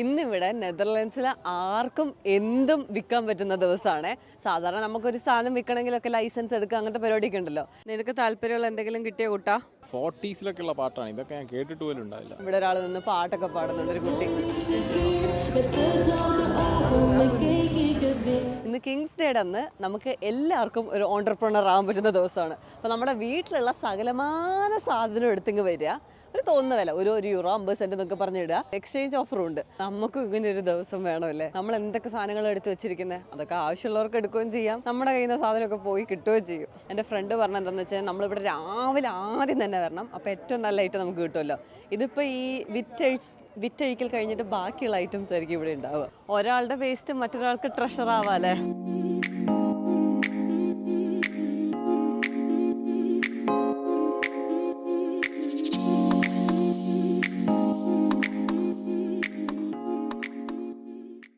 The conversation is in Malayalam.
ഇന്നിവിടെ നെതർലാൻഡ്സിൽ ആർക്കും എന്തും വിൽക്കാൻ പറ്റുന്ന ദിവസമാണ്. സാധാരണ നമുക്കൊരു സാധനം വിൽക്കണമെങ്കിലൊക്കെ ലൈസൻസ് എടുക്കുക, അങ്ങനത്തെ പരിപാടിയൊക്കെ ഉണ്ടല്ലോ. നിനക്ക് താല്പര്യമുള്ള എന്തെങ്കിലും കിട്ടിയ കൂട്ടാ? 40s ഉള്ള പാട്ടാണ് ഇതൊക്കെ, ഞാൻ കേട്ടിട്ട് പോലും ഉണ്ടാവില്ല. ഇവിടെ ഒരാൾ നിന്ന് പാട്ടൊക്കെ പാടുന്നുണ്ട്, ഒരു കുട്ടി. ഇന്ന് കിങ്സ് ഡേയുടെ അന്ന് നമുക്ക് എല്ലാവർക്കും ഒരു ഓണ്ടർപ്രണർ ആകാൻ പറ്റുന്ന ദിവസമാണ്. അപ്പോൾ നമ്മുടെ വീട്ടിലുള്ള സകലമാന സാധനം എടുത്തിങ്ങ് വരിക, ഒരു തോന്നുന്ന വില, ഒരു €50 എന്നൊക്കെ പറഞ്ഞിടുക. എക്സ്ചേഞ്ച് ഓഫറും ഉണ്ട്. നമുക്കും ഇങ്ങനെ ഒരു ദിവസം വേണമല്ലേ? നമ്മൾ എന്തൊക്കെ സാധനങ്ങൾ എടുത്ത് വെച്ചിരിക്കുന്നത് അതൊക്കെ ആവശ്യമുള്ളവർക്ക് എടുക്കുകയും ചെയ്യാം, നമ്മുടെ കയ്യിൽ നിന്ന് സാധനമൊക്കെ പോയി കിട്ടുകയും ചെയ്യും. എൻ്റെ ഫ്രണ്ട് പറഞ്ഞത് എന്താണെന്ന് വെച്ചാൽ നമ്മളിവിടെ രാവിലെ ആദ്യം തന്നെ വരണം, അപ്പോൾ ഏറ്റവും നല്ല ഐറ്റം നമുക്ക് കിട്ടുമല്ലോ. ഇതിപ്പോൾ ഈ വിറ്റഴിക്കൽ കഴിഞ്ഞിട്ട് ബാക്കിയുള്ള ഐറ്റംസ് ആയിരിക്കും ഇവിടെ ഉണ്ടാവുക. ഒരാളുടെ വേസ്റ്റ് മറ്റൊരാൾക്ക് ട്രഷർ ആവാല്ലേ.